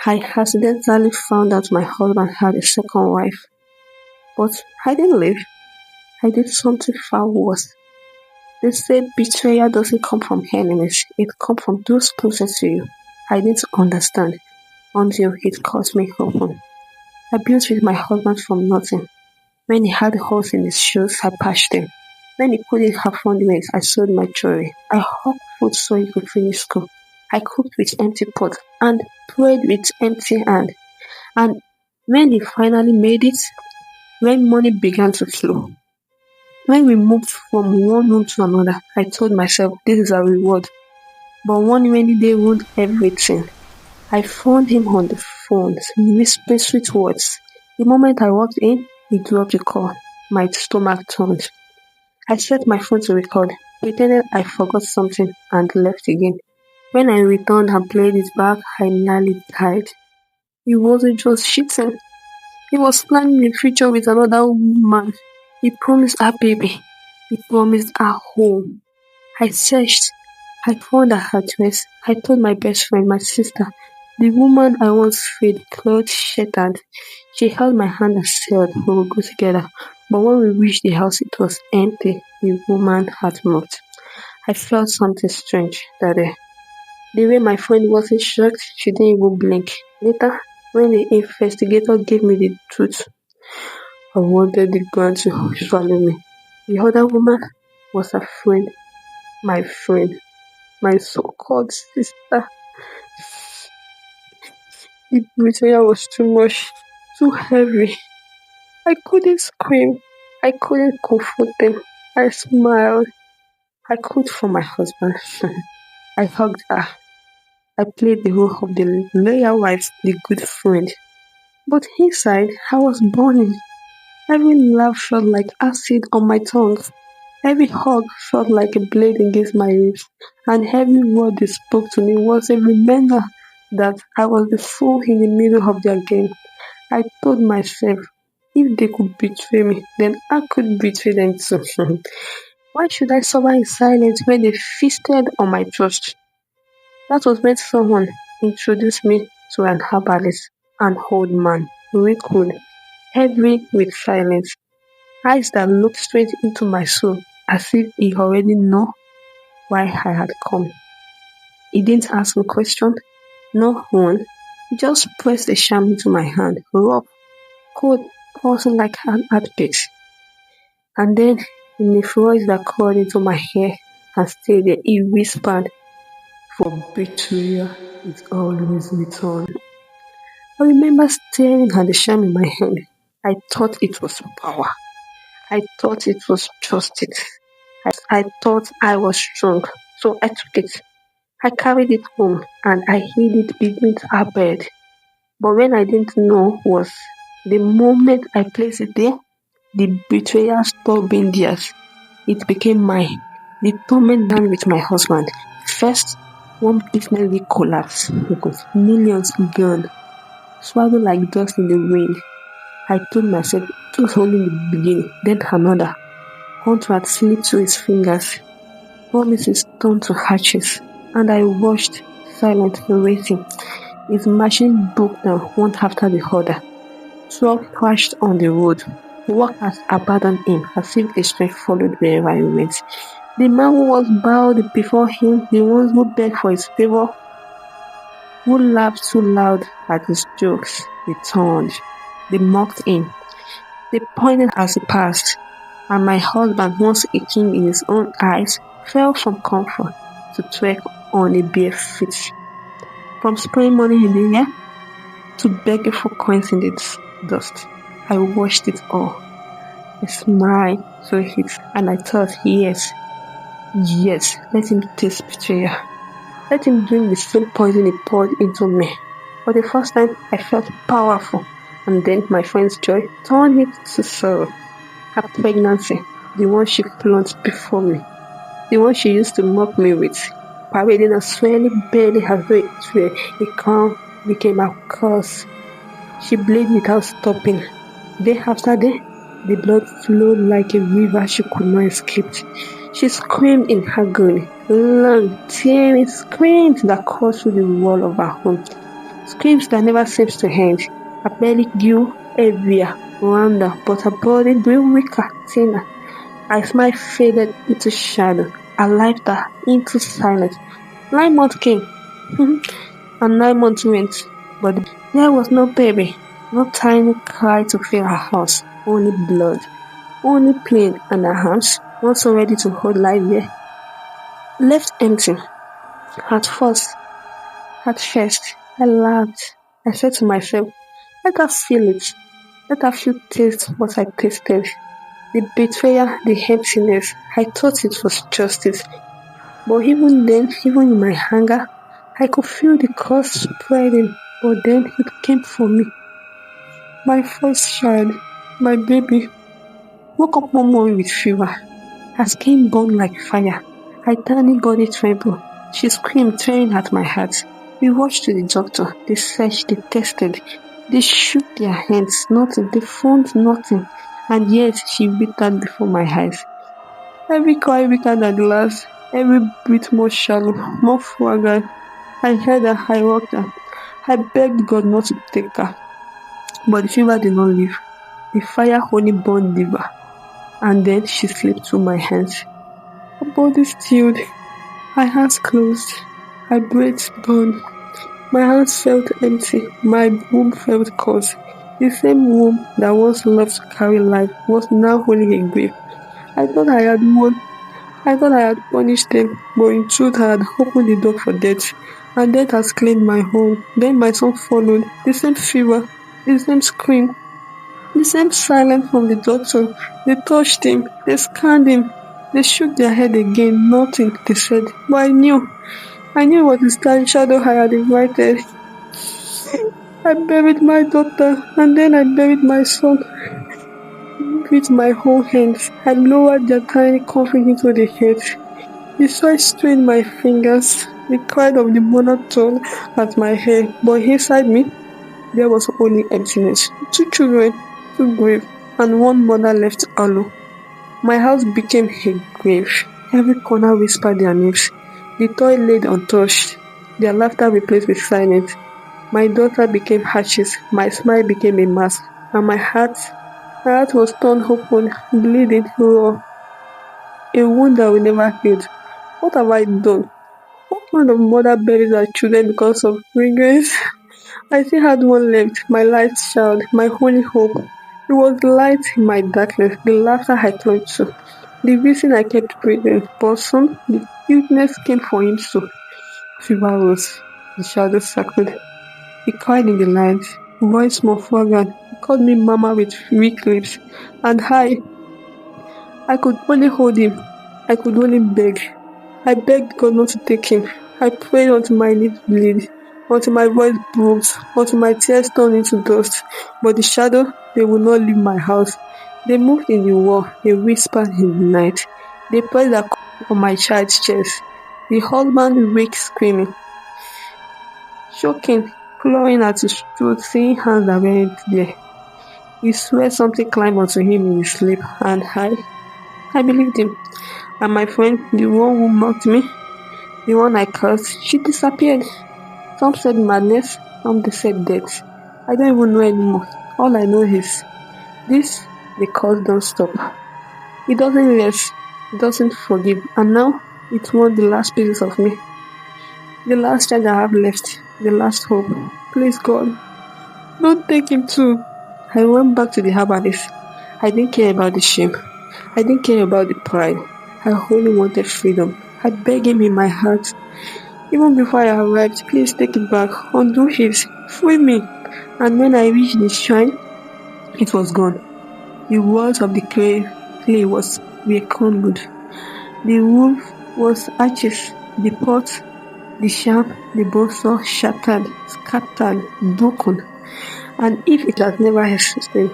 I accidentally found out my husband had a second wife, but I didn't leave. I did something far worse. They said betrayal doesn't come from enemies, it comes from those closest to you. I didn't understand until it cut me open. I built with my husband from nothing. When he had holes in his shoes, I patched them. When he couldn't afford rent, I sold my jewelry. I hawked food so he could finish school. I cooked with empty pot and prayed with empty hand. And when he finally made it, when money began to flow, when we moved from one room to another, I told myself this is a reward. But one rainy day ruined everything. I phoned him on the phone, whispering sweet words. The moment I walked in, he dropped the call. My stomach turned. I set my phone to record, pretended I forgot something, and left again. When I returned and played it back, I nearly died. He wasn't just cheating. He was planning a future with another woman. He promised her baby. He promised her home. I searched. I found her address. I told my best friend, my sister, the woman I once fed, clothes shattered. She held my hand and said we would go together. But when we reached the house, it was empty. The woman had moved. I felt something strange that day. The way my friend wasn't shocked, she didn't even blink. Later, when the investigator gave me the truth, I wanted the ground to swallow me. The other woman was a friend, my so-called sister. The betrayal was too much, too heavy. I couldn't scream. I couldn't comfort them. I smiled. I cooked for my husband. I hugged her. I played the role of the loyal wife, the good friend. But inside, I was burning. Every laugh felt like acid on my tongue. Every hug felt like a blade against my ribs. And every word they spoke to me was a reminder that I was the fool in the middle of their game. I told myself, if they could betray me, then I could betray them too. Why should I suffer in silence when they feasted on my trust? That was when someone introduced me to an herbalist, an old man, wrinkled, heavy with silence, eyes that looked straight into my soul as if he already knew why I had come. He didn't ask me question, no one. He just pressed a sham into my hand, rough, cold, pulsing like an heartbeat. And then, in a voice that crawled into my ear and stayed there, he whispered, "For betrayal it always returns." I remember staring at the sham in my hand. I thought it was power. I thought it was justice. I thought I was strong. So I took it. I carried it home and I hid it beneath our bed. But when I didn't know was the moment I placed it there, the betrayal stopped being theirs. It became mine. The torment began with my husband. First, one definitely collapsed because millions gone, swallowed like dust in the wind. I told myself it was only the beginning, then another. Contract slipped through his fingers, promises turned to hatches, and I watched, silently waiting. His machine broke down one after the other. Truck crashed on the road. Workers abandoned him as if his strength followed wherever he went. The man who was bowed before him, the ones who begged for his favor, who laughed too loud at his jokes, returned. They mocked him. They pointed as he passed, and my husband, once a king in his own eyes, fell from comfort to trek on a bare feet. From spraying money in the air to begging for coins in the dust, I watched it all. I smiled to it, and I thought, yes, let him taste betrayal. Let him drink the same poison he poured into me. For the first time, I felt powerful, and then my friend's joy turned it to sorrow. Her pregnancy, the one she flaunted before me, the one she used to mock me with, parading a swelling belly as though it were a crown, became a curse. She bled without stopping. Day after day, the blood flowed like a river she could not escape. She screamed in agony, long, tearing screams that coursed through the wall of her home. Screams that never seems to end. Her belly grew heavier, rounder, but her body grew weaker, thinner. Her smile faded into shadow, her laughter into silence. 9 months came, and 9 months went, but there was no baby, no tiny cry to fill her house, only blood, only pain, and her arms, not so ready to hold life there, left empty. At first, at first, I laughed. I said to myself, let her feel it. Let her feel taste what I tasted. The betrayal, the emptiness. I thought it was justice. But even then, even in my anger, I could feel the curse spreading. But then it came for me. My first child, my baby, woke up one morning with fever. Her skin burned like fire. Her tiny body trembled. She screamed, tearing at my heart. We rushed to the doctor. They searched, they tested. They shook their hands. Nothing. They found nothing. And yet she withered before my eyes. Every cry weaker than the last. Every breath more shallow, more fragile. I heard her, I rocked her. I begged God not to take her. But the fever did not leave. The fire only burned deeper. And then she slipped through my hands. Her body stilled. My hands closed. My breath burned. My hands felt empty. My womb felt cold. The same womb that once loved to carry life was now holding a grave. I thought I had won. I thought I had punished them, but in truth I had opened the door for death. And death has claimed my home. Then my son followed. The same fever, the same scream, the same silence from the doctor. They touched him. They scanned him. They shook their head again. Nothing, they said. But I knew. I knew what the shadow I had invited. I buried my daughter, and then I buried my son with my whole hands. I lowered their tiny coffin into the earth. The soil strained my fingers. The cry of the mother tore at my hair, but inside me, there was only emptiness. 2 children, 2 graves, and one mother left hollow. My house became a grave. Every corner whispered their names. The toy laid untouched, their laughter replaced with silence. My daughter became ashes, my smile became a mask, and my heart was torn open, bleeding raw, a wound that will never heal. What have I done? What kind of mother buries her children because of regrets? I still had one left, my light child, my only hope. It was the light in my darkness, the laughter I clung to, the reason I kept breathing. But soon, the illness came for him too. Fever rose, the shadow circled. He cried in the night, voice more fragrant. He called me mama with weak lips, and I could only hold him. I could only beg. I begged God not to take him. I prayed until my knees bleed, until my voice broke, until my tears turned into dust. But the shadow, they would not leave my house. They moved in the wall, they whispered in the night. They pressed their coat on my child's chest. The husband waked screaming, choking, clawing at his throat, seeing hands that weren't there. He swore something climbed onto him in his sleep, and I believed him. And my friend, the one who mocked me, the one I cursed, she disappeared. Some said madness, some they said death. I don't even know anymore. All I know is this, the curse don't stop. It doesn't rest, it doesn't forgive. And now, it wants the last pieces of me. The last child I have left, the last hope. Please God, don't take him too. I went back to the herbalist. I didn't care about the shame. I didn't care about the pride. I only wanted freedom. I begged him in my heart. Even before I arrived, please take it back. Undo it. Free me. And when I reached the shrine, it was gone. The walls of the clay were crumbled. The roof was arches. The pot, the sharp, the bolster shattered, scattered, broken. And if it had never existed,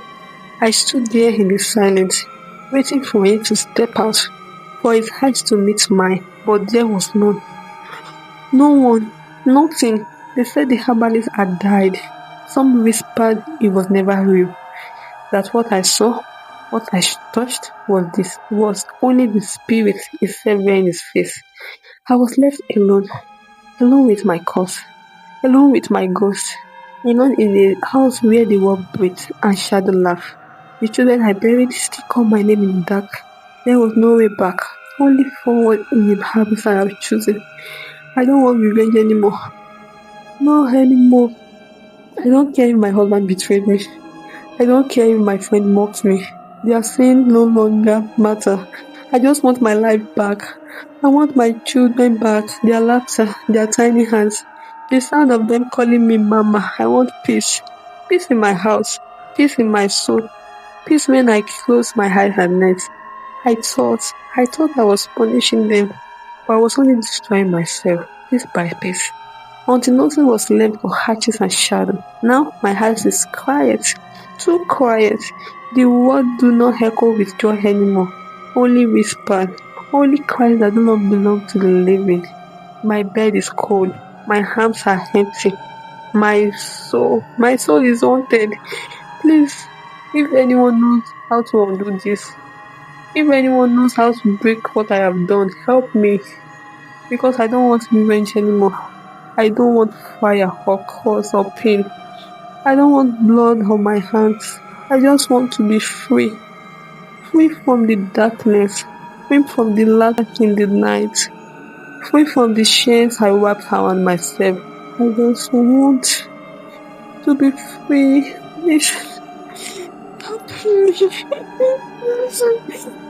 I stood there in the silence, waiting for him to step out, for his eyes to meet mine, but there was none. No one, nothing. They said the herbalist had died. Some whispered it was never real. That what I saw, what I touched was only the spirit itself wearing his face. I was left alone, alone with my curse, alone with my ghost. In a house where the world breathes and shadow laugh. The children I buried still call my name in the dark. There was no way back, only forward in the habits I have chosen. I don't want revenge anymore. No anymore. I don't care if my husband betrayed me. I don't care if my friend mocked me. Their sin no longer matter. I just want my life back. I want my children back, their laughter, their tiny hands, the sound of them calling me mama. I want peace. Peace in my house. Peace in my soul. Peace when I close my eyes at night. I thought I was punishing them, but I was only destroying myself, piece by piece. Until nothing was left but hatches and shadow. Now my house is quiet, too quiet. The world do not echo with joy anymore. Only whisper, only cries that do not belong to the living. My bed is cold. My arms are empty. My soul is haunted. Please, if anyone knows how to undo this, if anyone knows how to break what I have done, help me. Because I don't want revenge anymore. I don't want fire or curse or pain. I don't want blood on my hands. I just want to be free. Free from the darkness. Free from the light in the night. Free from the chains I wrapped around myself. I just want to be free. Please help me.